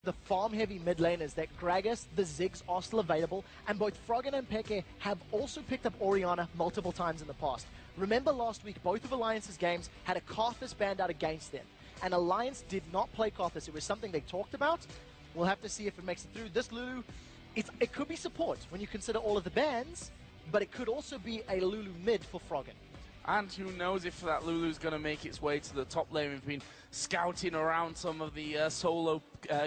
the farm-heavy mid laners that Gragas, the Ziggs are still available, and both Froggen and Peke have also picked up Orianna multiple times in the past. Remember last week, both of Alliance's games had a Karthus banned out against them, and Alliance did not play Karthus. It was something they talked about. We'll have to see if it makes it through. This Lulu, it could be support when you consider all of the bans, but it could also be a Lulu mid for Froggen. And who knows if that Lulu's going to make its way to the top lane. We've been scouting around some of the solo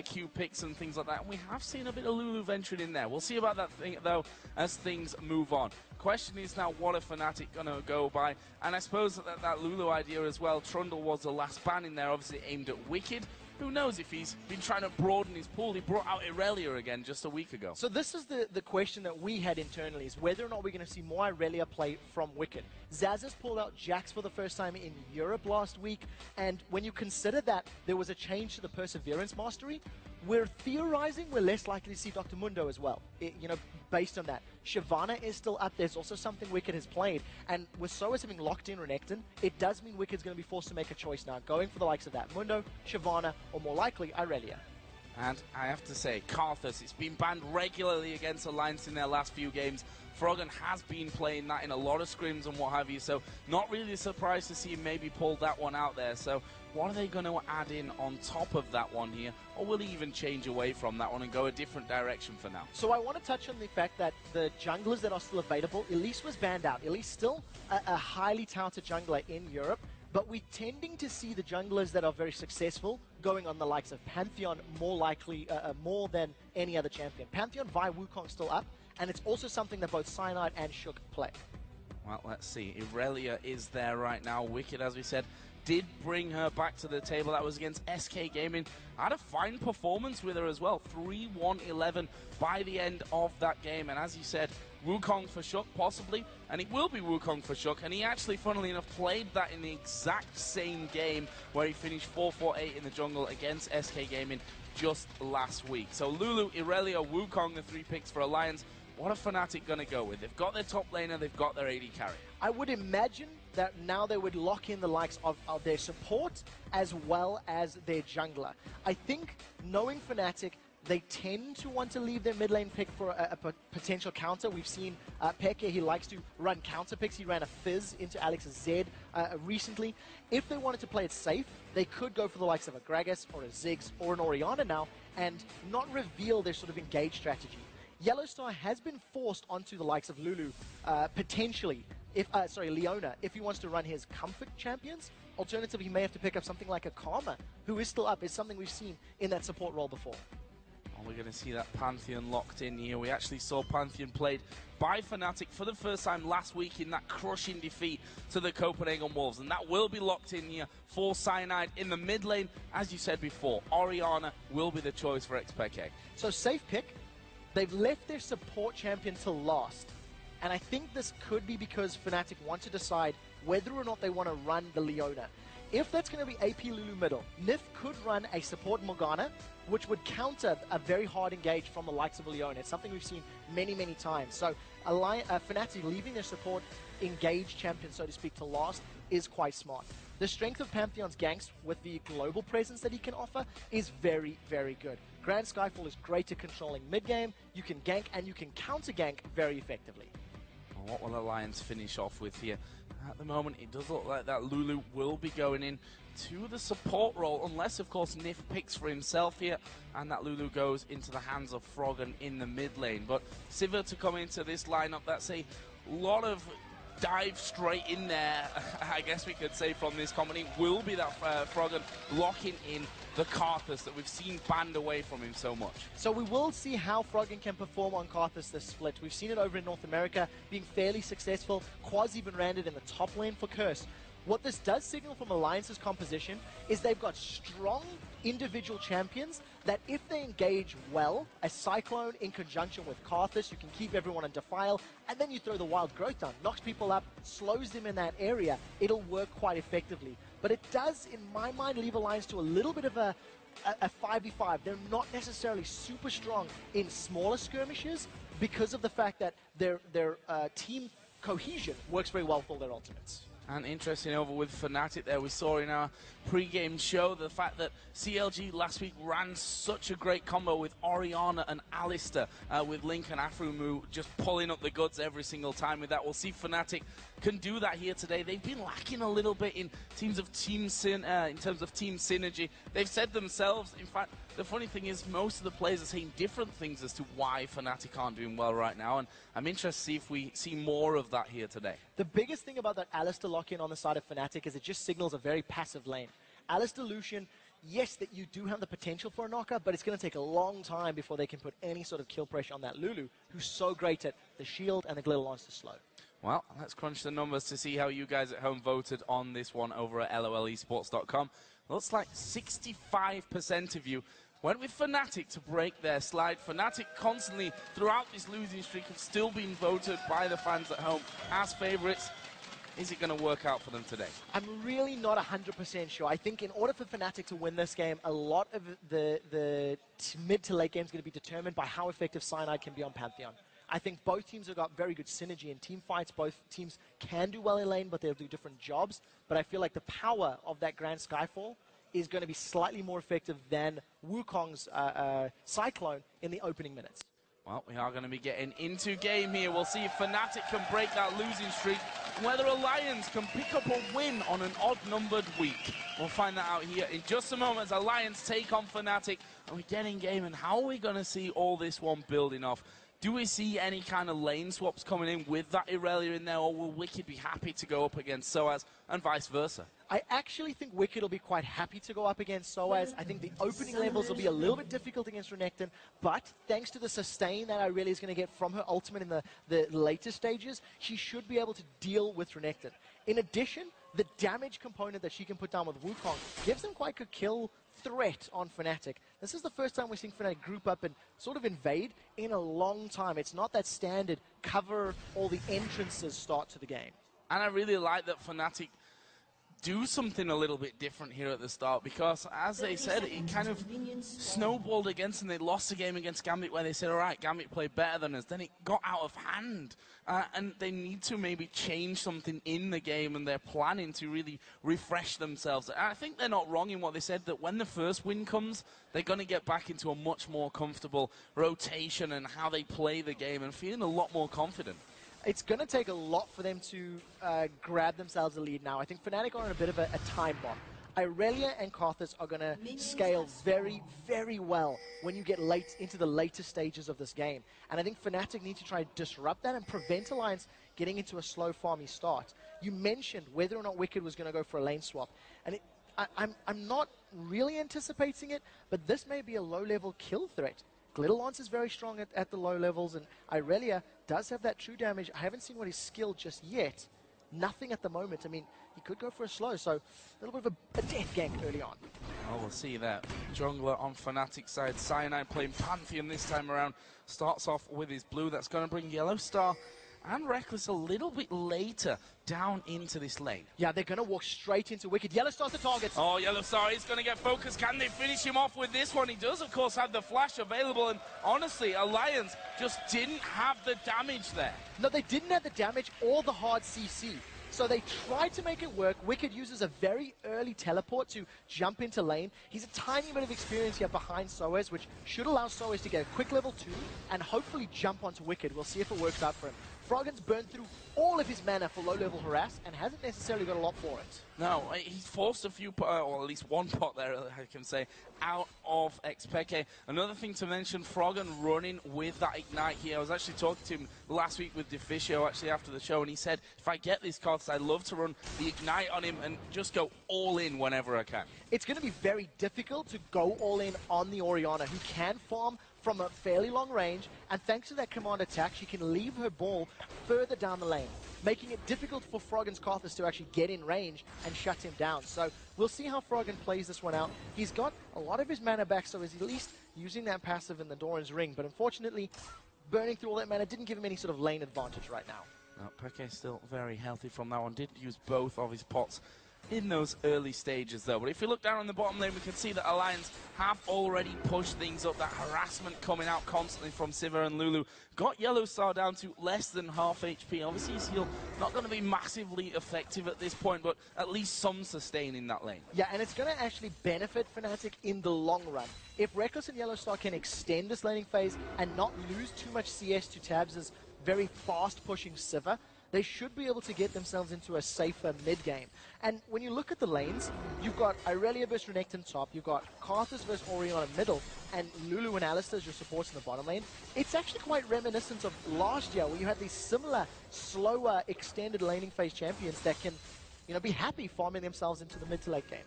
Q picks and things like that, and we have seen a bit of Lulu venturing in there. We'll see about that thing, though, as things move on. Question is now, what are Fnatic going to go by? And I suppose that Lulu idea as well, Trundle was the last ban in there, obviously aimed at Wicked. Who knows if he's been trying to broaden his pool. He brought out Irelia again just a week ago. So this is the question that we had internally, is whether or not we're going to see more Irelia play from Wicked. Zaz has pulled out Jax for the first time in Europe last week, and when you consider that there was a change to the Perseverance Mastery, we're theorizing we're less likely to see Dr. Mundo as well, based on that. Shyvana is still up. There's also something Wicked has played, and with Soas having locked in Renekton, it does mean Wicked's going to be forced to make a choice now, going for the likes of that Mundo, Shyvana, or more likely, Irelia. And I have to say, Karthus, it's been banned regularly against Alliance in their last few games. Froggen has been playing that in a lot of scrims and what have you, so not really surprised to see him maybe pull that one out there. So what are they going to add in on top of that one here? Or will he even change away from that one and go a different direction for now? So I want to touch on the fact that the junglers that are still available, Elise was banned out. Elise still a highly touted jungler in Europe, but we're tending to see the junglers that are very successful going on the likes of Pantheon more likely, more than any other champion. Pantheon via Wukong still up, and it's also something that both Cyanide and Shook play. Well, let's see. Irelia is there right now. Wicked, as we said, did bring her back to the table. That was against SK Gaming. Had a fine performance with her as well. 3-1-11 by the end of that game. And as you said, Wukong for Shook, possibly. And it will be Wukong for Shook. And he actually, funnily enough, played that in the exact same game where he finished 4-4-8 in the jungle against SK Gaming just last week. So Lulu, Irelia, Wukong, the three picks for Alliance. What are Fnatic going to go with? They've got their top laner, they've got their AD carry. I would imagine that now they would lock in the likes of their support as well as their jungler. I think, knowing Fnatic, they tend to want to leave their mid lane pick for a potential counter. We've seen Peke, he likes to run counter picks. He ran a Fizz into Alex's Zed recently. If they wanted to play it safe, they could go for the likes of a Gragas or a Ziggs or an Orianna now and not reveal their sort of engage strategy. Yellowstar has been forced onto the likes of Lulu, potentially, Leona, if he wants to run his comfort champions. Alternatively, he may have to pick up something like a Karma, who is still up. Is something we've seen in that support role before. Oh, we're going to see that Pantheon locked in here. We actually saw Pantheon played by Fnatic for the first time last week in that crushing defeat to the Copenhagen Wolves. And that will be locked in here for Cyanide in the mid lane. As you said before, Orianna will be the choice for XPK. So safe pick. They've left their support champion to last, and I think this could be because Fnatic want to decide whether or not they want to run the Leona. If that's going to be AP Lulu middle, Nif could run a support Morgana, which would counter a very hard engage from the likes of Leona. It's something we've seen many, many times. So Fnatic leaving their support engaged champion, so to speak, to last is quite smart. The strength of Pantheon's ganks with the global presence that he can offer is very, very good. Grand Skyfall is great at controlling mid-game. You can gank and you can counter-gank very effectively. What will Alliance finish off with here? At the moment, it does look like that Lulu will be going in to the support role, unless, of course, Nif picks for himself here, and that Lulu goes into the hands of Froggen in the mid lane. But Sivir to come into this lineup, that's a lot of dive straight in there, I guess we could say, from this company, will be that Froggen locking in the Karthus that we've seen banned away from him so much. So we will see how Froggen can perform on Karthus this split. We've seen it over in North America, being fairly successful. Quaz even ran it in the top lane for Curse. What this does signal from Alliance's composition is they've got strong individual champions that if they engage well, a Cyclone in conjunction with Karthus, you can keep everyone in Defile, and then you throw the Wild Growth down, knocks people up, slows them in that area, it'll work quite effectively. But it does, in my mind, leave Alliance to a little bit of a 5v5. They're not necessarily super strong in smaller skirmishes because of the fact that their team cohesion works very well for their ultimates. And interesting over with Fnatic there, we saw in our pre-game show the fact that CLG last week ran such a great combo with Orianna and Alistair, with Link and Afrumu just pulling up the goods every single time with that. We'll see Fnatic can do that here today. They've been lacking a little bit in terms of team synergy. They've said themselves, in fact, the funny thing is most of the players are saying different things as to why Fnatic aren't doing well right now, and I'm interested to see if we see more of that here today. The biggest thing about that Alistair lock-in on the side of Fnatic is it just signals a very passive lane. Alistair Lucian, yes, that you do have the potential for a knocker, but it's going to take a long time before they can put any sort of kill pressure on that Lulu, who's so great at the shield and the glitter launch to slow. Well, let's crunch the numbers to see how you guys at home voted on this one over at lolesports.com. Looks like 65% of you went with Fnatic to break their slide. Fnatic constantly, throughout this losing streak, have still been voted by the fans at home as favourites. Is it going to work out for them today? I'm really not 100% sure. I think in order for Fnatic to win this game, a lot of the mid to late game is going to be determined by how effective Cyanide can be on Pantheon. I think both teams have got very good synergy in team fights. Both teams can do well in lane, but they'll do different jobs. But I feel like the power of that Grand Skyfall is going to be slightly more effective than Wukong's Cyclone in the opening minutes. Well, we are going to be getting into game here. We'll see if Fnatic can break that losing streak and whether Alliance can pick up a win on an odd-numbered week. We'll find that out here in just a moment as Alliance take on Fnatic. And we get in game, and how are we going to see all this one building off? Do we see any kind of lane swaps coming in with that Irelia in there, or will Wicked be happy to go up against Soaz and vice versa? I actually think Wicked will be quite happy to go up against Soaz. I think the opening levels will be a little bit difficult against Renekton, but thanks to the sustain that Irelia is going to get from her ultimate in the later stages, she should be able to deal with Renekton. In addition, the damage component that she can put down with Wukong gives them quite a kill threat on Fnatic. This is the first time we're seeing Fnatic group up and sort of invade in a long time. It's not that standard cover all the entrances start to the game. And I really like that Fnatic do something a little bit different here at the start, because as they said, it kind of snowballed against them. They lost the game against Gambit where they said, all right, Gambit played better than us. Then it got out of hand, and they need to maybe change something in the game, and they're planning to really refresh themselves. And I think they're not wrong in what they said, that when the first win comes, they're going to get back into a much more comfortable rotation and how they play the game and feeling a lot more confident. It's going to take a lot for them to grab themselves a lead now. I think Fnatic are on a bit of a time bomb. Irelia and Karthus are going to scale very, very well when you get late into the later stages of this game. And I think Fnatic need to try to disrupt that and prevent Alliance getting into a slow farmy start. You mentioned whether or not Wicked was going to go for a lane swap. And I'm not really anticipating it, but this may be a low-level kill threat. Glitter Lance is very strong at the low levels, and Irelia does have that true damage. I haven't seen what he's skilled just yet. Nothing at the moment. I mean, he could go for a slow, so a little bit of a death gank early on. Oh, we'll see that. Jungler on Fnatic side. Cyanide playing Pantheon this time around. Starts off with his blue. That's going to bring Yellow Star and Reckless a little bit later down into this lane. Yeah, they're going to walk straight into Wicked. Yellow Star's the target. Oh, Yellow Star is going to get focused. Can they finish him off with this one? He does, of course, have the flash available. And honestly, Alliance just didn't have the damage there. No, they didn't have the damage or the hard CC. So they tried to make it work. Wicked uses a very early teleport to jump into lane. He's a tiny bit of experience here behind Soaz, which should allow Soaz to get a quick level 2 and hopefully jump onto Wicked. We'll see if it works out for him. Froggen's burned through all of his mana for low-level harass and hasn't necessarily got a lot for it. No, he's forced a few, or at least one pot there, I can say, out of Xpeke. Another thing to mention, Froggen running with that Ignite here. I was actually talking to him last week with Deficio, actually, after the show, and he said, if I get these cards, I'd love to run the Ignite on him and just go all in whenever I can. It's going to be very difficult to go all in on the Orianna, who can farm from a fairly long range, and thanks to that command attack, she can leave her ball further down the lane, making it difficult for Froggen's Karthus to actually get in range and shut him down. So we'll see how Froggen plays this one out. He's got a lot of his mana back, so he's at least using that passive in the Doran's Ring, but unfortunately, burning through all that mana didn't give him any sort of lane advantage right now. No, Peke's still very healthy from that one. Did use both of his pots in those early stages, though. But if you look down on the bottom lane, we can see that Alliance have already pushed things up. That harassment coming out constantly from Sivir and Lulu got Yellow Star down to less than half HP. Obviously, his heal not going to be massively effective at this point, but at least some sustain in that lane. Yeah, and it's going to actually benefit Fnatic in the long run. If Reckless and Yellow Star can extend this laning phase and not lose too much CS to Tabs' very fast-pushing Sivir, they should be able to get themselves into a safer mid-game. And when you look at the lanes, you've got Irelia versus Renekton top, you've got Karthus versus Orianna middle, and Lulu and Alistar as your supports in the bottom lane. It's actually quite reminiscent of last year, where you had these similar, slower, extended laning phase champions that can, you know, be happy farming themselves into the mid to late game.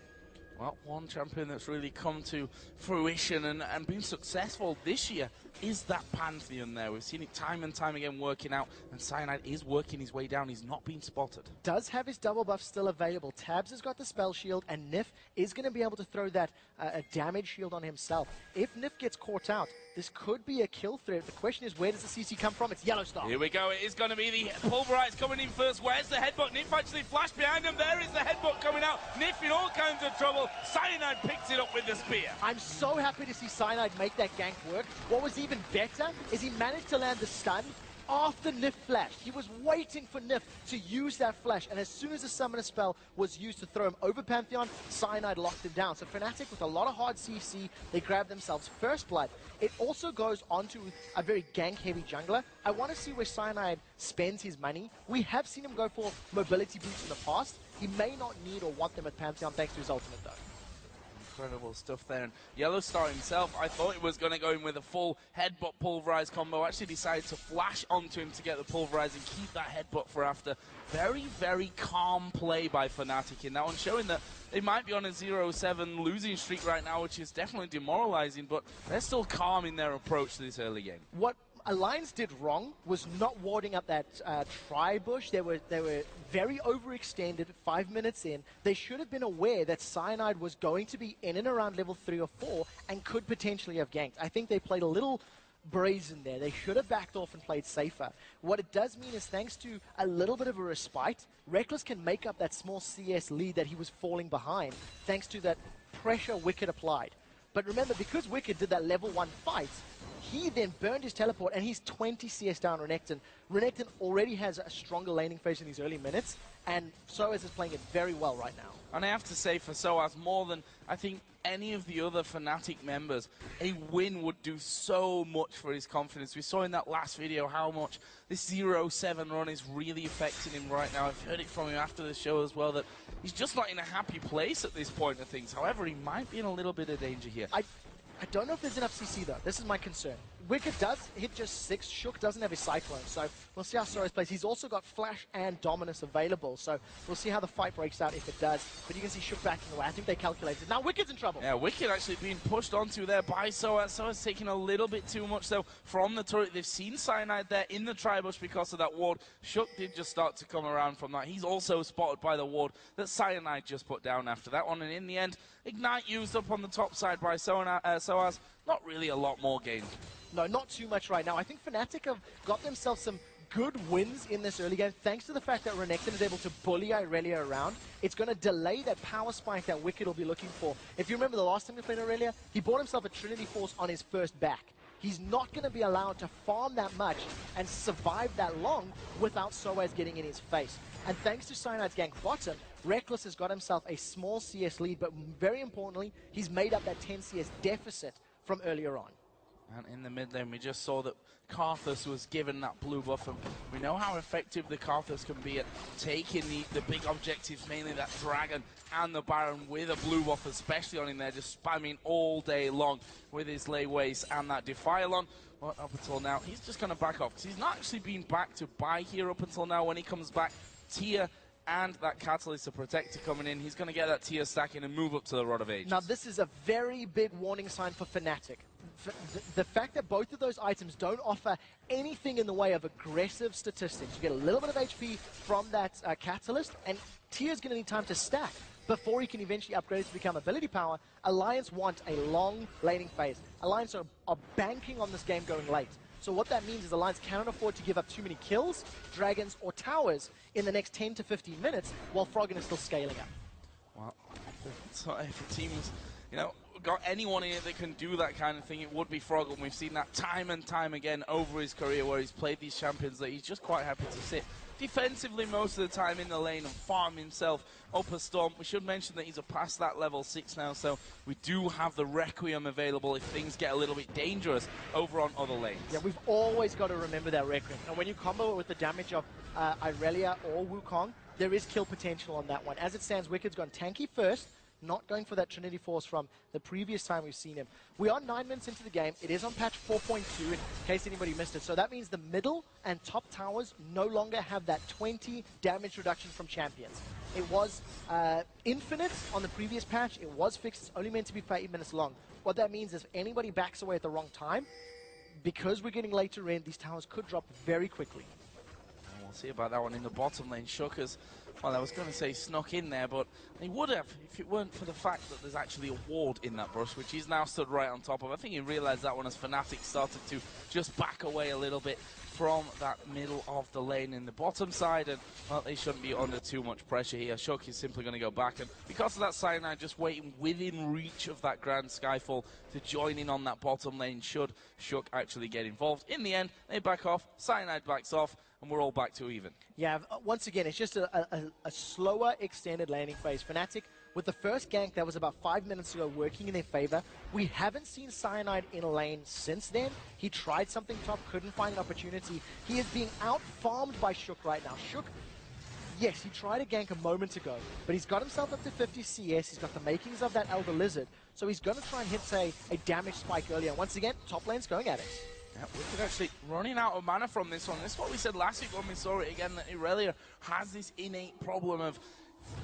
Well, one champion that's really come to fruition and been successful this year is that Pantheon there. We've seen it time and time again working out, and Cyanide is working his way down. He's not been spotted. Does have his double buff still available. Tabs has got the spell shield, and Nif is going to be able to throw that a damage shield on himself. If Nif gets caught out, this could be a kill threat. The question is, where does the CC come from? It's Yellow Star. Here we go. It is going to be the Pulverize coming in first. Where's the headbutt? Nif actually flashed behind him. There is the headbutt coming out. Nif in all kinds of trouble. Cyanide picks it up with the spear. I'm so happy to see Cyanide make that gank work. What was even better is he managed to land the stun after Nif flashed. He was waiting for Nif to use that flash, and as soon as the summoner spell was used to throw him over Pantheon, Cyanide locked him down. So Fnatic, with a lot of hard CC, they grab themselves first blood. It also goes onto a very gank-heavy jungler. I want to see where Cyanide spends his money. We have seen him go for mobility boots in the past. He may not need or want them at Pantheon thanks to his ultimate, though. Incredible stuff there. And Yellow Star himself, I thought he was going to go in with a full headbutt Pulverize combo. Actually decided to flash onto him to get the Pulverize and keep that headbutt for after. Very, very calm play by Fnatic in that one, showing that they might be on a 0-7 losing streak right now, which is definitely demoralizing, but they're still calm in their approach to this early game. What Alliance did wrong was not warding up that tri-bush. They were very overextended 5 minutes in. They should have been aware that Cyanide was going to be in and around level 3 or 4 and could potentially have ganked. I think they played a little brazen there. They should have backed off and played safer. What it does mean is, thanks to a little bit of a respite, Reckless can make up that small CS lead that he was falling behind, thanks to that pressure Wicked applied. But remember, because Wicked did that level 1 fight, he then burned his teleport, and he's 20 CS down Renekton. Renekton already has a stronger laning phase in these early minutes, and Soaz is playing it very well right now. And I have to say, for Soaz, more than I think any of the other Fnatic members, a win would do so much for his confidence. We saw in that last video how much this 0-7 run is really affecting him right now. I've heard it from him after the show as well, that he's just not in a happy place at this point of things. However, he might be in a little bit of danger here. I don't know if there's enough CC, though. This is my concern. Wicked does hit just 6. Shook doesn't have his Cyclone, so we'll see how Soros plays. He's also got Flash and Dominus available, so we'll see how the fight breaks out if it does. But you can see Shook backing away. I think they calculated. Now Wicked's in trouble. Yeah, Wicked actually being pushed onto there by Soaz. Soaz taking a little bit too much, though, from the turret. They've seen Cyanide there in the tri-bush because of that ward. Shook did just start to come around from that. He's also spotted by the ward that Cyanide just put down after that one. And in the end, Ignite used up on the top side by Soaz. Not really a lot more gained. No, not too much right now. I think Fnatic have got themselves some good wins in this early game, thanks to the fact that Renekton is able to bully Irelia around. It's going to delay that power spike that Wicked will be looking for. If you remember the last time he played Irelia, he bought himself a Trinity Force on his first back. He's not going to be allowed to farm that much and survive that long without Soaz getting in his face. And thanks to Cyanide's gank bottom, Reckless has got himself a small CS lead, but very importantly, he's made up that 10 CS deficit from earlier on. And in the mid lane, we just saw that Karthus was given that blue buff, and we know how effective the Karthus can be at taking the big objectives, mainly that Dragon and the Baron, with a blue buff, especially on him there, just spamming all day long with his lay waste and that Defile on. But up until now, he's just going to back off, because he's not actually been back to buy here up until now. When he comes back, Tia and that Catalyst, the Protector coming in, he's going to get that Tia stacking and move up to the Rod of Ages. Now this is a very big warning sign for Fnatic. The fact that both of those items don't offer anything in the way of aggressive statistics. You get a little bit of HP from that Catalyst, and Tia's going to need time to stack before he can eventually upgrade it to become ability power. Alliance want a long laning phase. Alliance are banking on this game going late. So what that means is Alliance cannot afford to give up too many kills, dragons, or towers in the next 10 to 15 minutes while Froggen is still scaling up. So if a team's, got anyone here that can do that kind of thing, it would be Frog, and we've seen that time and time again over his career where he's played these champions that he's just quite happy to sit defensively most of the time in the lane and farm himself up a storm. We should mention that he's past that level 6 now, so we do have the Requiem available if things get a little bit dangerous over on other lanes. Yeah, we've always got to remember that Requiem. And when you combo it with the damage of Irelia or Wukong, there is kill potential on that one. As it stands, Wicked's gone tanky first, not going for that Trinity Force from the previous time we've seen him. We are 9 minutes into the game. It is on patch 4.2 in case anybody missed it. So that means the middle and top towers no longer have that 20 damage reduction from champions. It was infinite on the previous patch. It was fixed. It's only meant to be for 8 minutes long. What that means is if anybody backs away at the wrong time, because we're getting later in, these towers could drop very quickly. And we'll see about that one in the bottom lane. Shooker's, well, I was going to say snuck in there, but he would have if it weren't for the fact that there's actually a ward in that brush, which he's now stood right on top of. I think he realized that one as Fnatic started to just back away a little bit from that middle of the lane in the bottom side, and well, they shouldn't be under too much pressure here. Shook is simply going to go back, and because of that Cyanide just waiting within reach of that Grand Skyfall to join in on that bottom lane should Shook actually get involved. In the end, they back off, Cyanide backs off, and we're all back to even. Yeah, once again, it's just a slower extended landing phase. Fnatic, with the first gank that was about 5 minutes ago working in their favor, we haven't seen Cyanide in a lane since then. He tried something top, couldn't find an opportunity. He is being out-farmed by Shook right now. Shook, yes, he tried a gank a moment ago, but he's got himself up to 50 CS. He's got the makings of that Elder Lizard, so he's going to try and hit, say, a damage spike earlier. Once again, top lane's going at it. Yeah, Wicked actually running out of mana from this one. This is what we said last week when we saw it again, that Irelia has this innate problem of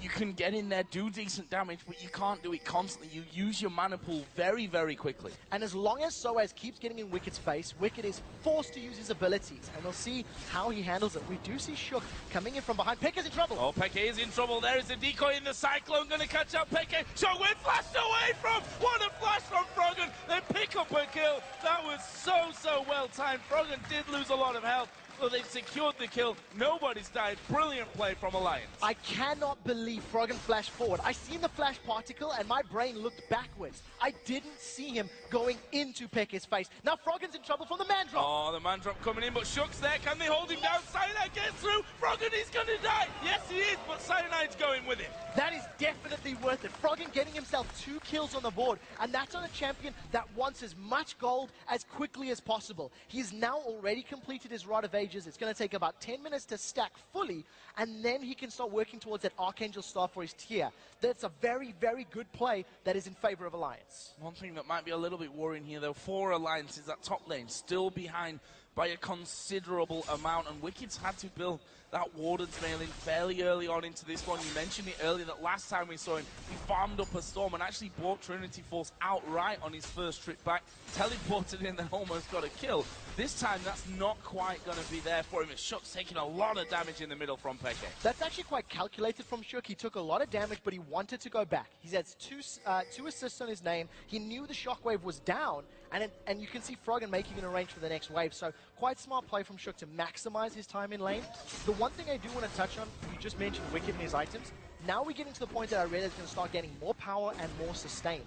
you can get in there, do decent damage, but you can't do it constantly. You use your mana pool very, very quickly. And as long as Soaz keeps getting in Wicked's face, Wicked is forced to use his abilities, and we'll see how he handles it. We do see Shook coming in from behind. Pekka's in trouble. Oh, Pekka is in trouble. There is the decoy in the Cyclone, going to catch up Pekka. Shook with flashed away from. What a flash from Froggen. They pick up a kill. That was so well timed. Froggen did lose a lot of health. Well, they've secured the kill. Nobody's died. Brilliant play from Alliance. I cannot believe Froggen flashed forward. I seen the flash particle and my brain looked backwards. I didn't see him going into Pekka's face. Now Froggen's in trouble from the man drop. Oh, the man drop coming in, but Shook's there. Can they hold him down? Cyanide gets through. Froggen is going to die. Yes, he is, but Cyanide's going with him. That is definitely worth it. Froggen getting himself 2 kills on the board, and that's on a champion that wants as much gold as quickly as possible. He's now already completed his Rod of Ages. It's going to take about 10 minutes to stack fully, and then he can start working towards that Archangel Star for his tier. That's a very, very good play that is in favor of Alliance. One thing that might be a little bit worrying here, though, for Alliance is that top lane still behind by a considerable amount, and Wicked's had to build that Warden's Mail in fairly early on into this one. You mentioned it earlier that last time we saw him, he farmed up a Storm and actually bought Trinity Force outright on his first trip back, teleported in and almost got a kill. This time, that's not quite going to be there for him. Shook's taking a lot of damage in the middle from Pekka. That's actually quite calculated from Shook. He took a lot of damage, but he wanted to go back. He has two assists on his name. He knew the shockwave was down, and you can see Froggen making an arrange for the next wave. So quite smart play from Shook to maximize his time in lane. The one thing I do want to touch on, you just mentioned Wicked and his items. Now we're getting to the point that Irelia is going to start getting more power and more sustain.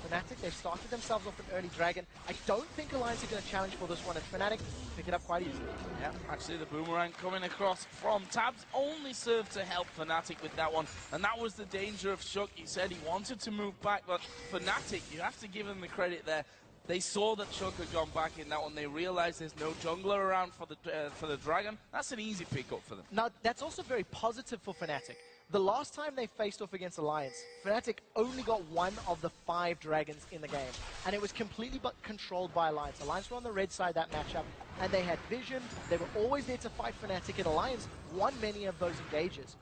Fnatic, they've started themselves off an early dragon. I don't think Alliance are going to challenge for this one, and Fnatic pick it up quite easily. Yeah, actually the boomerang coming across from Tabs only served to help Fnatic with that one, and that was the danger of Shook. He said he wanted to move back, but Fnatic, you have to give him the credit there. They saw that Shook had gone back in that one. They realized there's no jungler around for the dragon. That's an easy pickup for them. Now, that's also very positive for Fnatic. The last time they faced off against Alliance, Fnatic only got 1 of the 5 dragons in the game, and it was completely controlled by Alliance. Alliance were on the red side that matchup, and they had vision. They were always there to fight Fnatic, and Alliance won many of those engages.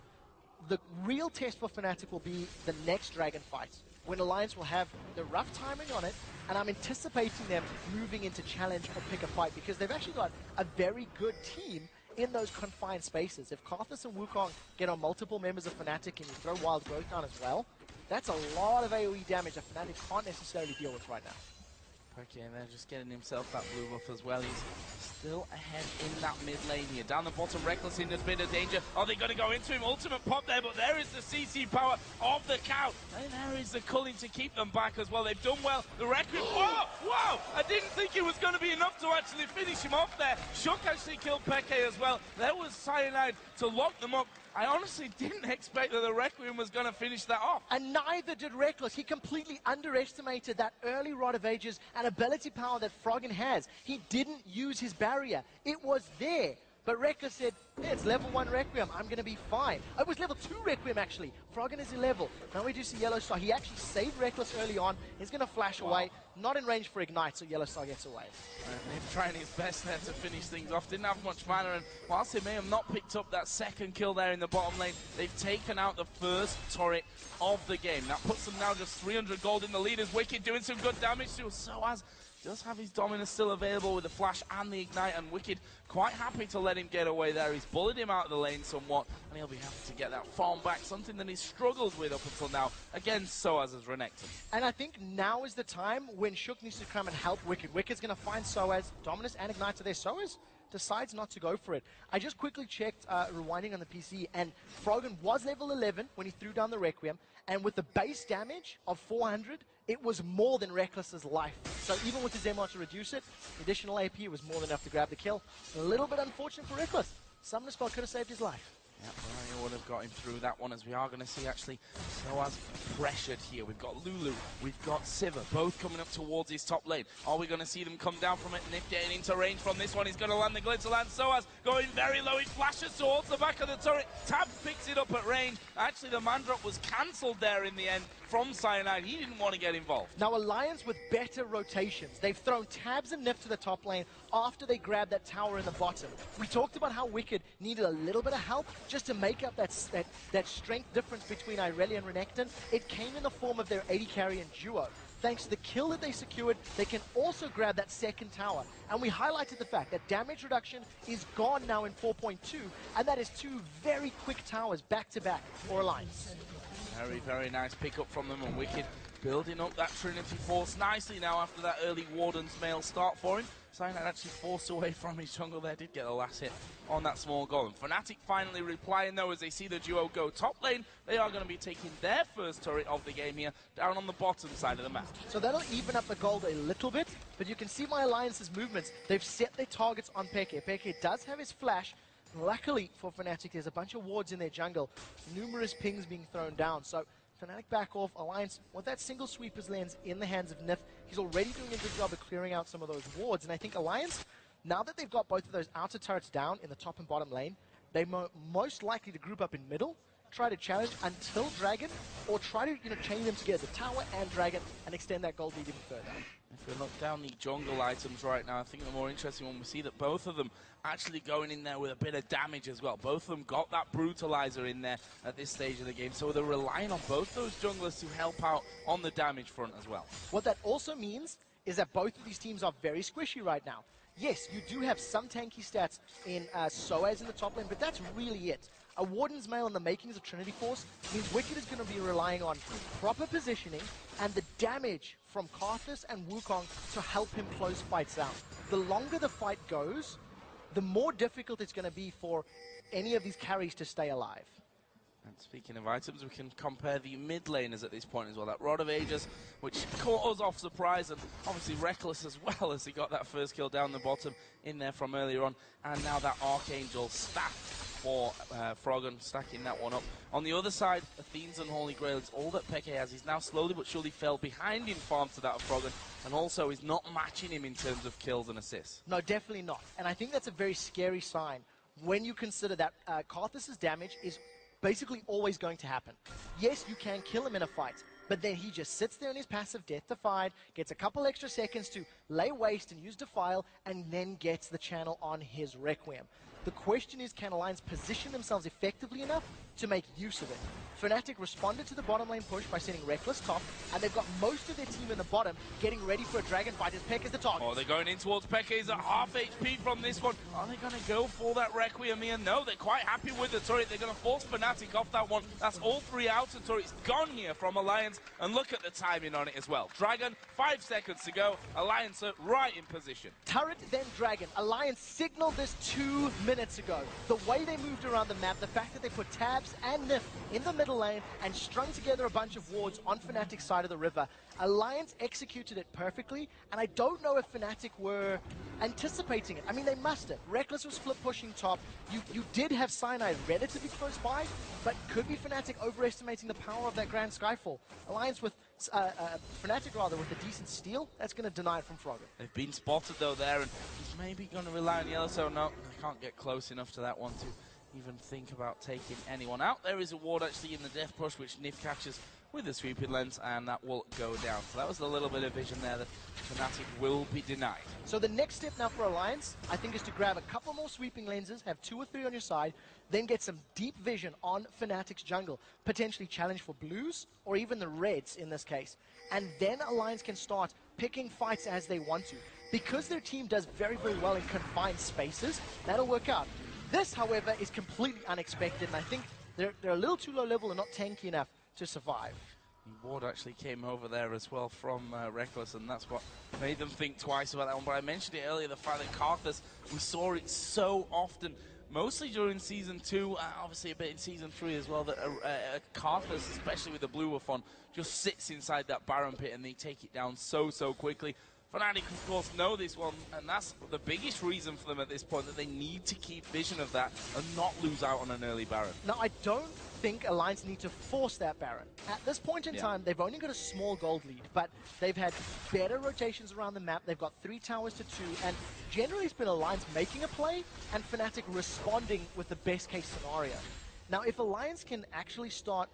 The real test for Fnatic will be the next dragon fight, when Alliance will have the rough timing on it, and I'm anticipating them moving into challenge or pick a fight, because they've actually got a very good team in those confined spaces. If Karthus and Wukong get on multiple members of Fnatic and you throw Wild Growth down as well, that's a lot of AoE damage that Fnatic can't necessarily deal with right now. Okay, and they're just getting himself that blue buff as well. He's still ahead in that mid lane here. Down the bottom, Reckless in a bit of danger. Oh, they're going to go into him. Ultimate pop there, but there is the CC power of the cow. And there is the culling to keep them back as well. They've done well. The Requiem. Whoa! Whoa! I didn't think it was going to be enough to actually finish him off there. Shook actually killed Peke as well. There was Cyanide to lock them up. I honestly didn't expect that the Requiem was going to finish that off. And neither did Reckless. He completely underestimated that early Rod of Ages and ability power that Froggen has. He didn't use his barrier. It was there. But Reckless said, yeah, it's level 1 Requiem, I'm going to be fine. It was level 2 Requiem, actually. Froggen is a level. Now we do see Yellow Star. He actually saved Reckless early on. He's going to flash away. Not in range for Ignite, so Yellow Star gets away. He's trying his best there to finish things off. Didn't have much mana, and whilst they may have not picked up that second kill there in the bottom lane, they've taken out the first turret of the game. That puts them now just 300 gold in the lead as Wicked doing some good damage to Soaz. Does have his Dominus still available with the Flash and the Ignite, and Wicked quite happy to let him get away there. He's bullied him out of the lane somewhat, and he'll be happy to get that farm back, something that he's struggled with up until now against Soaz as Renekton. And I think now is the time when Shook needs to come and help Wicked. Wicked's going to find Soaz, Dominus and Ignite to their Soaz. Decides not to go for it. I just quickly checked, rewinding on the PC, and Froggen was level 11 when he threw down the Requiem, and with the base damage of 400, it was more than Reckless's life. So even with his MR to reduce it, the additional AP was more than enough to grab the kill. A little bit unfortunate for Reckless. Summoner spell could have saved his life. Yeah, Barrier would have got him through that one, as we are going to see actually Soaz pressured here. We've got Lulu, we've got Sivir, both coming up towards his top lane. Are we going to see them come down from it? Nif getting into range from this one. He's going to land the Glitter Land. Soaz going very low. He flashes towards the back of the turret. Tab picks it up at range. Actually, the man drop was cancelled there in the end from Cyanide. He didn't want to get involved. Now, Alliance with better rotations. They've thrown Tabs and Nif to the top lane after they grabbed that tower in the bottom. We talked about how Wicked needed a little bit of help just to make up that strength difference between Irelia and Renekton. It came in the form of their AD carry and duo. Thanks to the kill that they secured, they can also grab that second tower. And we highlighted the fact that damage reduction is gone now in 4.2, and that is 2 very quick towers back-to-back for Alliance. Very, very nice pickup from them, and Wicked building up that Trinity Force nicely now after that early Warden's Mail start for him. Cyanide actually forced away from his jungle there, did get the last hit on that small golem. Fnatic finally replying though as they see the duo go top lane. They are going to be taking their first turret of the game here, down on the bottom side of the map. So that'll even up the gold a little bit, but you can see my Alliance's movements. They've set their targets on Peke. Peke does have his flash. Luckily for Fnatic, there's a bunch of wards in their jungle, numerous pings being thrown down. So Fnatic back off. Alliance, with that single sweeper's lens in the hands of Nif, he's already doing a good job of clearing out some of those wards. And I think Alliance, now that they've got both of those outer turrets down in the top and bottom lane, they're most likely to group up in middle, try to challenge until Dragon, or try to chain them together, Tower and Dragon, and extend that gold lead even further. If we look down the jungle items right now, I think the more interesting one, we see that both of them actually going in there with a bit of damage as well. Both of them got that brutalizer in there at this stage of the game, so they're relying on both those junglers to help out on the damage front as well. What that also means is that both of these teams are very squishy right now. Yes, you do have some tanky stats in Soaz in the top lane, but that's really it. A Warden's Mail and the makings of Trinity Force means Wicked is going to be relying on proper positioning and the damage from Karthus and Wukong to help him close fights out. The longer the fight goes, the more difficult it's going to be for any of these carries to stay alive. And speaking of items, we can compare the mid laners at this point as well. That Rod of Ages, which caught us off surprise, and obviously Reckless as well as he got that first kill down the bottom in there from earlier on. And now that Archangel staff for Froggen, stacking that one up. On the other side, Athene's Unholy Grail is all that Peke has. He's now slowly but surely fell behind in farm to that of Froggen, and also is not matching him in terms of kills and assists. No, definitely not. And I think that's a very scary sign when you consider that Karthus' damage is basically always going to happen. Yes, you can kill him in a fight, but then he just sits there in his passive Death Defied, gets a couple extra seconds to lay waste and use Defile, and then gets the channel on his Requiem. The question is, can Alliance position themselves effectively enough to make use of it? Fnatic responded to the bottom lane push by sending Reckless top, and they've got most of their team in the bottom getting ready for a dragon fight as Pekka is the target. Oh, they're going in towards Pekka. He's at half HP from this one. Are they going to go for that Requiem here? No, they're quite happy with the turret. They're going to force Fnatic off that one. That's all 3 outer turrets gone here from Alliance, and look at the timing on it as well. Dragon, 5 seconds to go. Alliance are right in position. Turret, then Dragon. Alliance signaled this 2 minutes ago. The way they moved around the map, the fact that they put Tabs and Nif in the middle lane and strung together a bunch of wards on Fnatic's side of the river. Alliance executed it perfectly, and I don't know if Fnatic were anticipating it. I mean, they must have. Reckless was flip pushing top. You did have Cyanide relatively close by, but could be Fnatic overestimating the power of that Grand Skyfall. Alliance with Fnatic rather with a decent steal, that's going to deny it from Frogger. They've been spotted though there, and he's maybe going to rely on Yellow, so no, they can't get close enough to that one to even think about taking anyone out. There is a ward actually in the death push, which Nif catches with the sweeping lens, and that will go down. So that was a little bit of vision there that Fnatic will be denied. So the next step now for Alliance, I think, is to grab a couple more sweeping lenses, have 2 or 3 on your side, then get some deep vision on Fnatic's jungle, potentially challenge for blues, or even the reds in this case. And then Alliance can start picking fights as they want to. Because their team does very, very well in confined spaces, that'll work out. This, however, is completely unexpected, and I think they're a little too low level and not tanky enough to survive. Ward actually came over there as well from Reckless, and that's what made them think twice about that one. But I mentioned it earlier, the fact that Karthus, we saw it so often, mostly during Season 2, obviously a bit in Season 3 as well, that Karthus, especially with the blue buff on, just sits inside that Baron pit and they take it down so quickly. Fnatic, of course, know this one, and that's the biggest reason for them at this point, that they need to keep vision of that and not lose out on an early Baron. Now, I don't think Alliance need to force that Baron. At this point in time, they've only got a small gold lead, but they've had better rotations around the map. They've got 3 towers to 2, and generally it's been Alliance making a play and Fnatic responding with the best case scenario. Now, if Alliance can actually start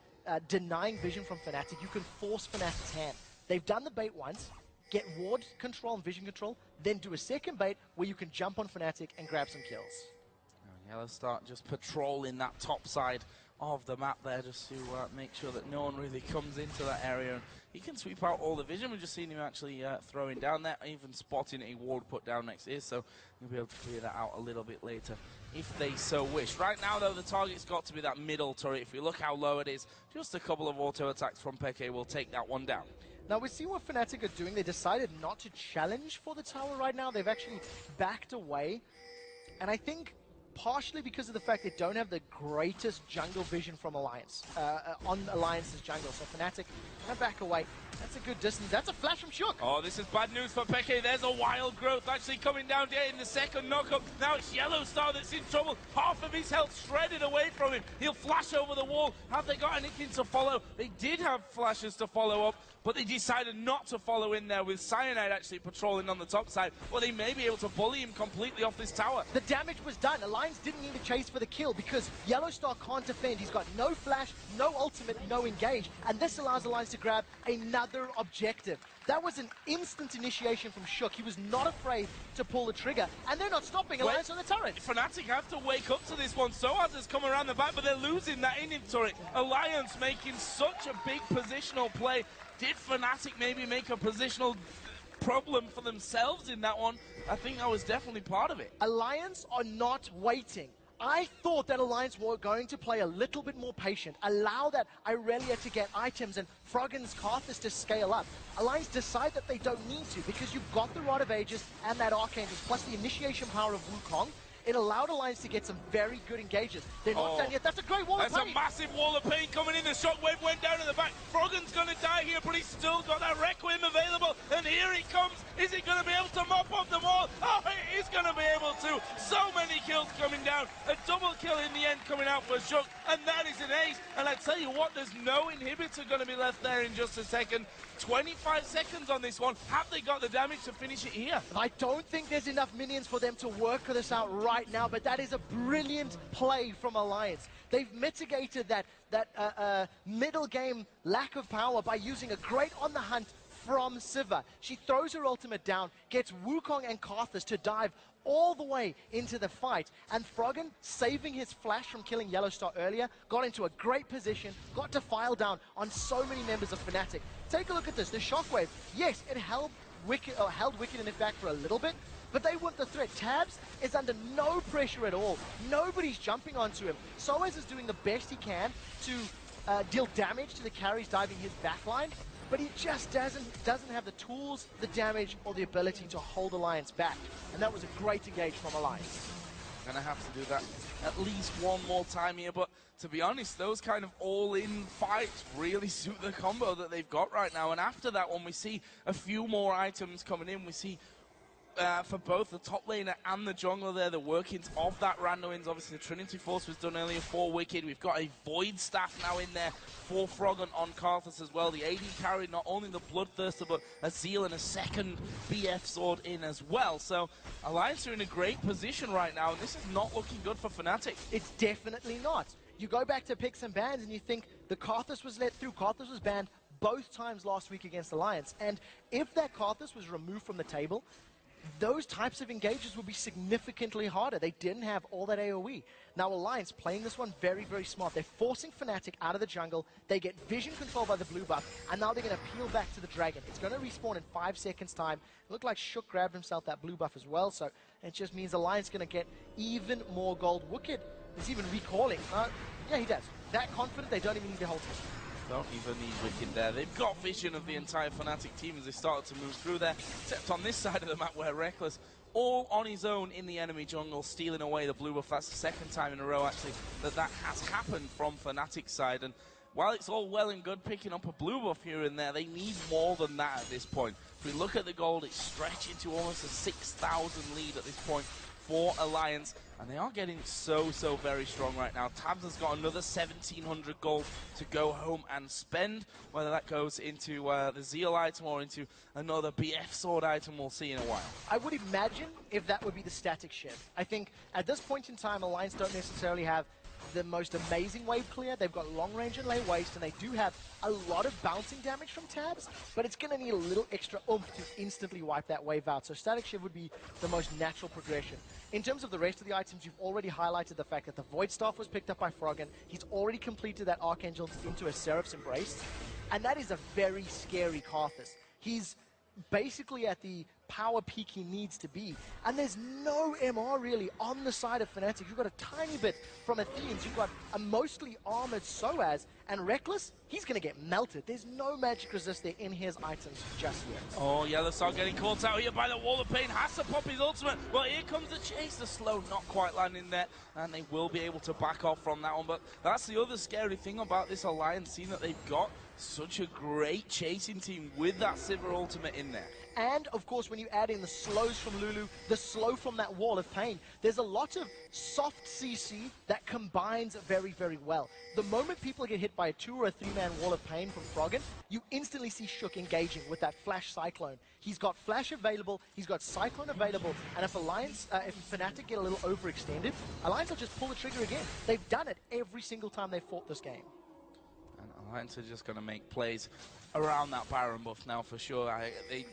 denying vision from Fnatic, you can force Fnatic's hand. They've done the bait once, get ward control and vision control, then do a second bait where you can jump on Fnatic and grab some kills. Yellow start just patrolling that top side of the map there, just to make sure that no one really comes into that area. And he can sweep out all the vision. We've just seen him actually throwing down there, even spotting a ward put down next to his, so he'll be able to clear that out a little bit later if they so wish. Right now, though, the target's got to be that middle turret. If you look how low it is, just a couple of auto attacks from Peke will take that one down. Now, we see what Fnatic are doing. They decided not to challenge for the tower right now. They've actually backed away. And I think partially because of the fact they don't have the greatest jungle vision from Alliance, on Alliance's jungle. So Fnatic gonna back away. That's a good distance. That's a flash from Shook. Oh, this is bad news for Peke. There's a wild growth actually coming down here in the second knockup. Now it's Yellow Star that's in trouble. Half of his health shredded away from him. He'll flash over the wall. Have they got anything to follow? They did have flashes to follow up, but they decided not to follow in there with Cyanide actually patrolling on the top side. Well, they may be able to bully him completely off this tower. The damage was done. Alliance didn't need to chase for the kill because Yellow Star can't defend. He's got no flash, no ultimate, no engage, and this allows Alliance to grab another objective. That was an instant initiation from Shook. He was not afraid to pull the trigger, and they're not stopping Alliance on the turret. Fnatic have to wake up to this one. Soaz has come around the back, but they're losing that in turret. Alliance making such a big positional play. Did Fnatic maybe make a positional problem for themselves in that one? I think that was definitely part of it. Alliance are not waiting. I thought that Alliance were going to play a little bit more patient, allow that Irelia to get items and Froggen's Karthus to scale up. Alliance decide that they don't need to because you've got the Rod of Ages and that Archangel, plus the initiation power of Wukong. It allowed Alliance to get some very good engages. They're not done yet. That's a great wall of pain. That's a massive wall of pain coming in. The shockwave went down in the back. Froggen's going to die here, but he's still got that Requiem available. And here he comes. Is he going to be able to mop up them all? Oh, he is going to be able to. So many kills coming down. A double kill in the end coming out for Shook. And that is an ace. And I tell you what, there's no inhibitor going to be left there in just a second. 25 seconds on this one. Have they got the damage to finish it here? I don't think there's enough minions for them to work this out right now, but that is a brilliant play from Alliance. They've mitigated that middle game lack of power by using a great on the hunt from Sivir. She throws her ultimate down, gets Wukong and Karthus to dive all the way into the fight, and Froggen, saving his flash from killing Yellowstar earlier, got into a great position, got to file down on so many members of Fnatic. Take a look at this, the Shockwave. Yes, it held Wicked in it back for a little bit, but they weren't the threat. Tabs is under no pressure at all. Nobody's jumping onto him. Soaz is doing the best he can to deal damage to the carries diving his backline, but he just doesn't have the tools, the damage, or the ability to hold Alliance back. And that was a great engage from Alliance. Gonna have to do that at least one more time here, but to be honest, those kind of all-in fights really suit the combo that they've got right now. And after that one, we see a few more items coming in. We see for both the top laner and the jungler there, the workings of that Randuin's. Obviously, the Trinity Force was done earlier for Wicked. We've got a Void Staff now in there for Froggen on Karthus as well. The AD carried not only the Bloodthirster, but a Zeal and a second BF sword in as well. So, Alliance are in a great position right now, and this is not looking good for Fnatic. It's definitely not. You go back to picks and bans, and you think the Karthus was let through. Karthus was banned both times last week against Alliance, and if that Karthus was removed from the table, those types of engages would be significantly harder. They didn't have all that AoE. Now Alliance playing this one very, very smart. They're forcing Fnatic out of the jungle. They get vision control by the blue buff, and now they're going to peel back to the dragon. It's going to respawn in 5 seconds time. It looked like Shook grabbed himself that blue buff as well, so it just means Alliance going to get even more gold. Wicked is even recalling. Yeah, he does. That confident, they don't even need to hold him. Don't even need Wicked there. They've got vision of the entire Fnatic team as they started to move through there. Except on this side of the map where Reckless, all on his own in the enemy jungle, stealing away the blue buff. That's the second time in a row, actually, that has happened from Fnatic's side. And while it's all well and good picking up a blue buff here and there, they need more than that at this point. If we look at the gold, it's stretching to almost a 6,000 lead at this point for Alliance, and they are getting so very strong right now. Tabs has got another 1,700 gold to go home and spend. Whether that goes into the Zeal item or into another BF sword item, we'll see in a while. I would imagine if that would be the static shift. I think at this point in time, Alliance don't necessarily have the most amazing wave clear. They've got long range and lay waste, and they do have a lot of bouncing damage from Tabs, but it's going to need a little extra oomph to instantly wipe that wave out. So static shift would be the most natural progression. In terms of the rest of the items, you've already highlighted the fact that the Void Staff was picked up by Froggen. He's already completed that Archangel into a Seraph's Embrace, and that is a very scary Karthus. He's basically at the power peak he needs to be, and there's no MR really on the side of Fnatic. You've got a tiny bit from Athenians, you've got a mostly armored Soaz, and Reckless, he's going to get melted. There's no magic resist there in his items just yet. Oh, Yellowstar getting caught out here by the Wall of Pain. Has to pop his ultimate. Well, here comes the chase. The slow not quite landing there, and they will be able to back off from that one. But that's the other scary thing about this Alliance, seeing that they've got such a great chasing team with that Sivir ultimate in there. And, of course, when you add in the slows from Lulu, the slow from that Wall of Pain, there's a lot of soft CC that combines very, very well. The moment people get hit by a 2- or 3-man Wall of Pain from Froggen, you instantly see Shook engaging with that Flash Cyclone. He's got Flash available, he's got Cyclone available, and if Fnatic get a little overextended, Alliance will just pull the trigger again. They've done it every single time they've fought this game. And Alliance are just going to make plays around that Baron buff now for sure.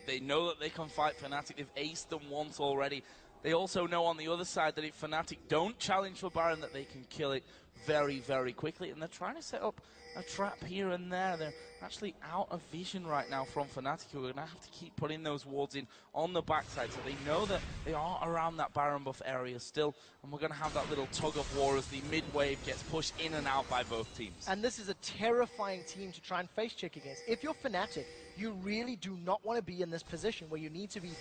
They know that they can fight Fnatic. They've aced them once already. They also know on the other side that if Fnatic don't challenge for Baron, that they can kill it very, very quickly. And they're trying to set up a trap here and there. They're actually out of vision right now from Fnatic, who are going to have to keep putting those wards in on the backside. So they know that they are around that Baron buff area still. And we're going to have that little tug of war as the mid-wave gets pushed in and out by both teams. And this is a terrifying team to try and face check against. If you're Fnatic, you really do not want to be in this position where you need to be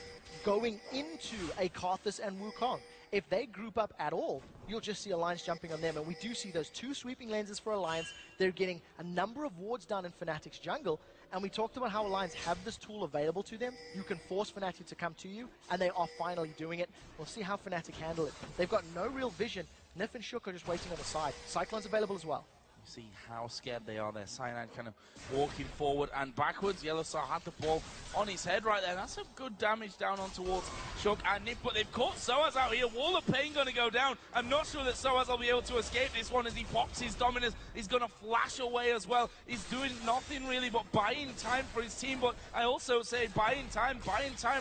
going into a Karthus and Wukong. If they group up at all, you'll just see Alliance jumping on them. And we do see those 2 sweeping lenses for Alliance. They're getting a number of wards down in Fnatic's jungle. And we talked about how Alliance have this tool available to them. You can force Fnatic to come to you, and they are finally doing it. We'll see how Fnatic handle it. They've got no real vision. Nif and Shook are just waiting on the side. Cyclone's available as well. see how scared they are there. Cyanide kind of walking forward and backwards. Yellowstar had the ball on his head right there. That's some good damage down on towards Shook and Nip, but they've caught Soaz out here. Wall of Pain going to go down. I'm not sure that Soaz will be able to escape this one as he pops his dominance. He's going to flash away as well. He's doing nothing really but buying time for his team, but I also say buying time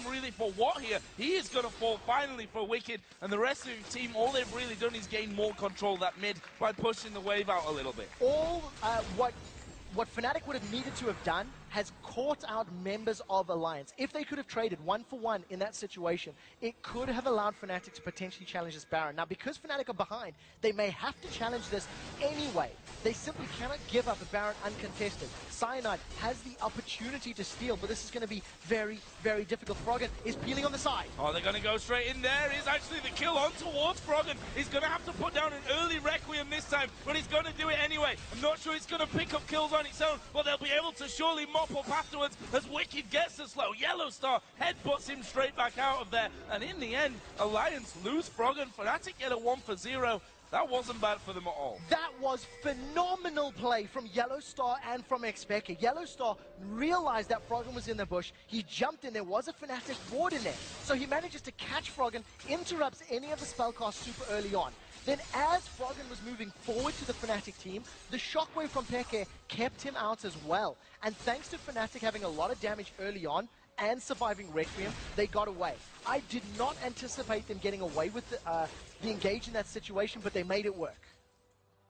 really for what here? He is going to fall finally for Wicked, and the rest of his team, all they've really done is gain more control of that mid by pushing the wave out a little bit. All what Fnatic would have needed to have done has caught out members of Alliance. If they could have traded 1-for-1 in that situation, it could have allowed Fnatic to potentially challenge this Baron. Now, because Fnatic are behind, they may have to challenge this anyway. They simply cannot give up a Baron uncontested. Cyanide has the opportunity to steal, but this is going to be very, very difficult. Froggen is peeling on the side. Oh, they're going to go straight in there. Is actually the kill on towards Froggen. He's going to have to put down an early Requiem this time, but he's going to do it anyway. I'm not sure he's going to pick up kills on its own, but they'll be able to surely mop up afterwards as Wicked gets the slow. Yellowstar headbutts him straight back out of there, and in the end, Alliance lose Froggen. Fnatic get a 1-for-0. That wasn't bad for them at all. That was phenomenal play from Yellowstar and from Xpeke. Yellowstar realized that Froggen was in the bush. He jumped in. There was a Fnatic ward in there. So he manages to catch Froggen, interrupts any of the spellcasts super early on. Then as Froggen was moving forward to the Fnatic team, the shockwave from Peke kept him out as well. And thanks to Fnatic having a lot of damage early on and surviving Requiem, they got away. I did not anticipate them getting away with the engage in that situation, but they made it work.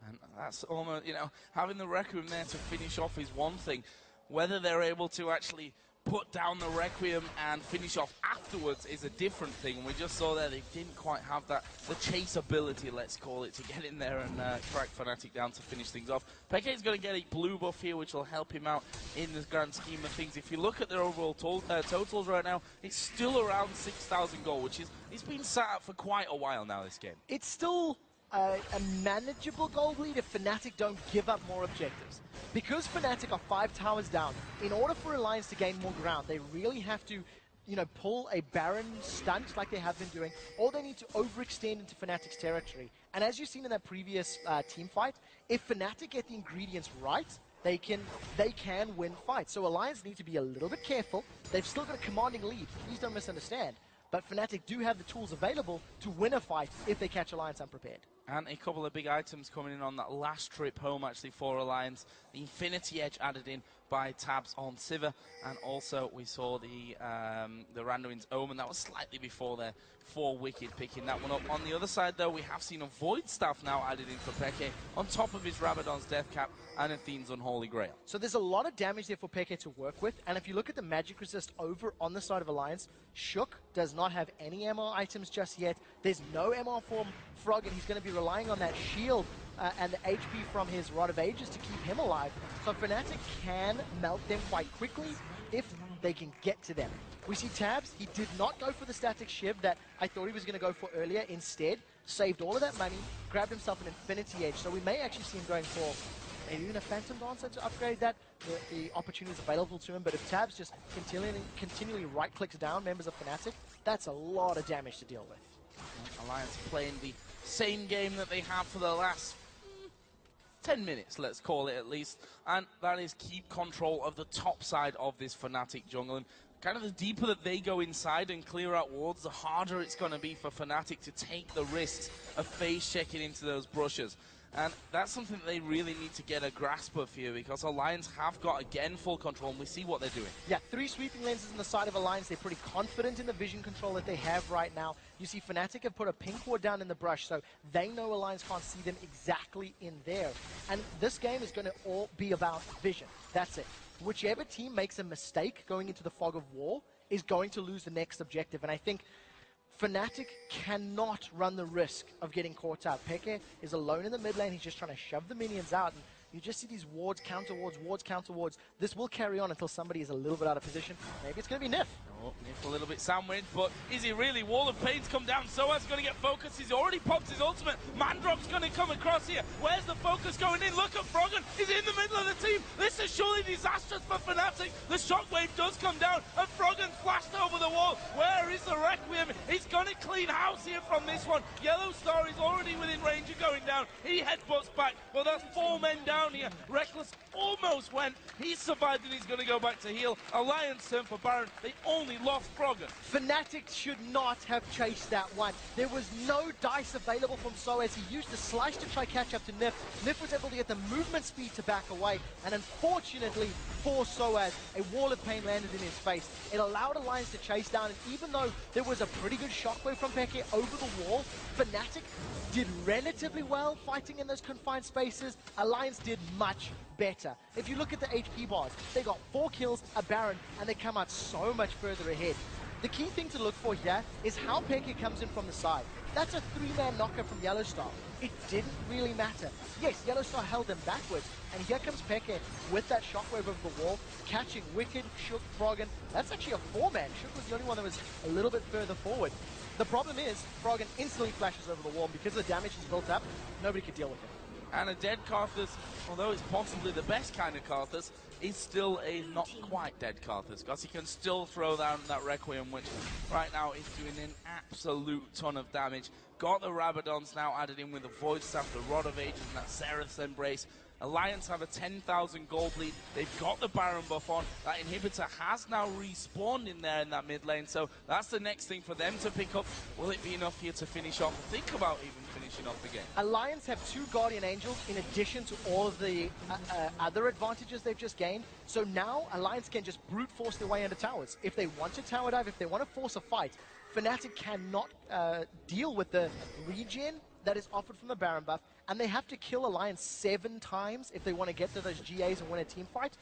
And that's almost, you know, having the Requiem there to finish off is one thing. Whether they're able to actually put down the Requiem and finish off afterwards is a different thing. And we just saw there they didn't quite have that, the chase ability, let's call it, to get in there and track Fnatic down to finish things off. Peke's going to get a blue buff here, which will help him out in the grand scheme of things. If you look at their overall totals right now, it's still around 6,000 gold, which is, it's been sat up for quite a while now, this game. It's still a manageable gold lead if Fnatic don't give up more objectives. Because Fnatic are 5 towers down, in order for Alliance to gain more ground, they really have to, you know, pull a Baron stunt like they have been doing, or they need to overextend into Fnatic's territory. And as you've seen in that previous team fight, if Fnatic get the ingredients right, they can win fights. So Alliance need to be a little bit careful. They've still got a commanding lead, please don't misunderstand. But Fnatic do have the tools available to win a fight if they catch Alliance unprepared. And a couple of big items coming in on that last trip home, actually, for Alliance. The Infinity Edge added in by Tabs on Sivir, and also we saw the Randuin's Omen. That was slightly before there for Wicked, picking that one up. On the other side, though, we have seen a Void Staff now added in for Peke, on top of his Rabadon's Death Cap and Athene's Unholy Grail. So there's a lot of damage there for Peke to work with, and if you look at the magic resist over on the side of Alliance, Shook does not have any MR items just yet. There's no MR for Froggen. He's going to be relying on that shield and the HP from his Rod of Ages to keep him alive. So Fnatic can melt them quite quickly if they can get to them. We see Tabs, he did not go for the static shiv that I thought he was going to go for earlier. Instead, saved all of that money, grabbed himself an Infinity Edge. So we may actually see him going for maybe even a Phantom Dancer to upgrade that. The opportunity is available to him, but if Tabs just continually right-clicks down members of Fnatic, that's a lot of damage to deal with. Alliance playing the same game that they have for the last 10 minutes, let's call it at least, and that is keep control of the top side of this Fnatic jungle. And kind of the deeper that they go inside and clear out wards, the harder it's going to be for Fnatic to take the risks of phase checking into those brushes. And that's something that they really need to get a grasp of here, because Alliance have got, again, full control, and we see what they're doing. Yeah, 3 sweeping lenses on the side of Alliance. They're pretty confident in the vision control that they have right now. You see Fnatic have put a pink ward down in the brush, so they know Alliance can't see them exactly in there. And this game is going to all be about vision. That's it. Whichever team makes a mistake going into the fog of war is going to lose the next objective. And I think Fnatic cannot run the risk of getting caught out. Peke is alone in the mid lane. He's just trying to shove the minions out. And you just see these wards, counter wards, wards, counter wards. This will carry on until somebody is a little bit out of position. Maybe it's going to be Nif. Oh, Nif a little bit sandwiched, but is he really? Wall of Pain's come down. Soaz going to get focused. He's already popped his ultimate. Mandrop's going to come across here. Where's the focus going in? Look at Froggen. He's in the middle of the team. This is surely disastrous for Fnatic. The shockwave does come down, and Froggen's flashed over the wall. Where is the Requiem? He's going to clean house here from this one. Yellow Star is already within range of going down. He headbutts back, but that's 4 men down here. Reckless almost went. He survived, and he's going to go back to heal. Alliance turn for Baron. They only lost Froggen. Fnatic should not have chased that one. There was no dice available from Soaz. He used the slice to try catch up to Nif. Nif was able to get the movement speed to back away, and unfortunately for Soaz, a wall of pain landed in his face. It allowed Alliance to chase down, and even though there was a pretty good shockwave from Peke over the wall, Fnatic did relatively well fighting in those confined spaces. Alliance did much better. If you look at the HP bars, they got 4 kills, a Baron, and they come out so much further ahead. The key thing to look for here is how Peke comes in from the side. That's a 3-man knocker from Yellow Star. It didn't really matter. Yes, Yellow Star held them backwards, and here comes Peke with that shockwave over the wall, catching Wicked, Shook, Froggen. That's actually a 4-man. Shook was the only one that was a little bit further forward. The problem is, Froggen instantly flashes over the wall, and because the damage is built up, nobody could deal with it. And a dead Karthus, although it's possibly the best kind of Karthus, is still a not quite dead Karthus, because he can still throw down that Requiem, which right now is doing an absolute ton of damage. Got the Rabadons now added in with the Void Staff, the Rod of Ages, and that Seraph's Embrace. Alliance have a 10,000 gold lead. They've got the Baron buff on. That inhibitor has now respawned in there in that mid lane, so that's the next thing for them to pick up. Will it be enough here to finish off? Think about even finishing off the game. Alliance have 2 Guardian Angels in addition to all of the other advantages they've just gained. So now Alliance can just brute force their way into towers. If they want to tower dive, if they want to force a fight, Fnatic cannot deal with the regen that is offered from the Baron buff, and they have to kill Alliance 7 times if they want to get to those GAs and win a team fight.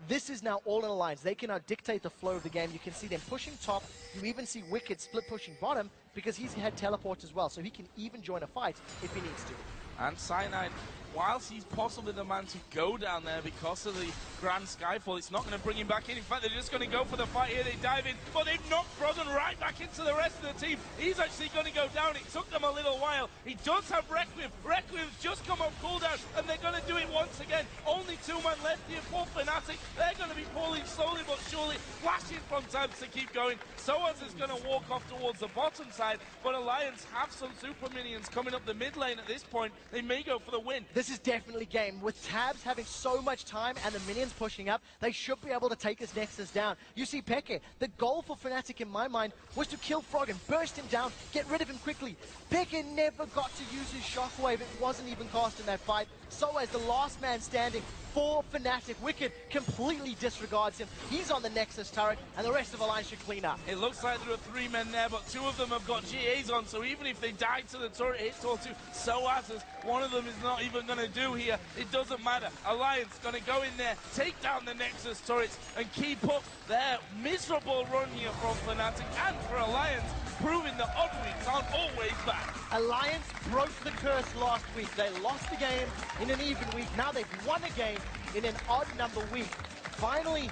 This is now all in Alliance. They can now dictate the flow of the game. You can see them pushing top. You even see Wicked split pushing bottom because he's had teleport as well, so he can even join a fight if he needs to. And Cyanide, whilst he's possibly the man to go down there because of the Grand Skyfall, it's not going to bring him back in. In fact, they're just going to go for the fight here. They dive in, but they've knocked Froggen right back into the rest of the team. He's actually going to go down. It took them a little while. He does have Requiem. Requiem's just come off cooldown, and they're going to do it once again. Only 2 men left here for Fnatic. They're going to be pulling slowly but surely, flashing from tabs to keep going. Soaz is going to walk off towards the bottom side, but Alliance have some super minions coming up the mid lane at this point. They may go for the win. This is definitely game. With Tabs having so much time and the minions pushing up, they should be able to take this Nexus down. You see Peke, the goal for Fnatic in my mind was to kill Froggen, burst him down, get rid of him quickly. Peke never got to use his shockwave. It wasn't even cast in that fight. So as the last man standing for Fnatic, Wicked completely disregards him. He's on the Nexus turret, and the rest of Alliance should clean up. It looks like there are 3 men there, but 2 of them have got GAs on, so even if they die to the turret, hits or 2, Soaz, one of them is not even going to do here. It doesn't matter. Alliance going to go in there, take down the Nexus turrets, and keep up their miserable run here from Fnatic and for Alliance, proving that odd weeks aren't always bad. Alliance broke the curse last week. They lost the game in an even week. Now they've won a game in an odd number week. Finally,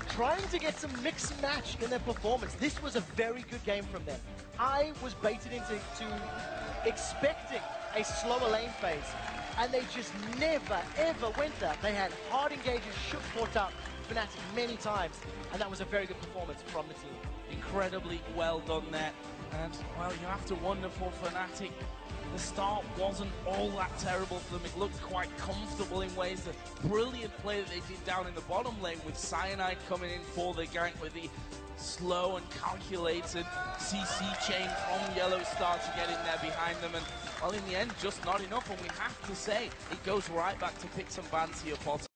trying to get some mix and match in their performance. This was a very good game from them. I was baited into expecting a slower lane phase, and they just never, ever went there. They had hard engages, shook fought out Fnatic many times, and that was a very good performance from the team. Incredibly well done there. And, well, you have to wonder for Fnatic, the start wasn't all that terrible for them. It looked quite comfortable in ways. The brilliant play that they did down in the bottom lane with Cyanide coming in for the gank with the slow and calculated CC chain from Yellow Star to get in there behind them. And, well, in the end, just not enough. And we have to say, it goes right back to pick some bans here, Potter.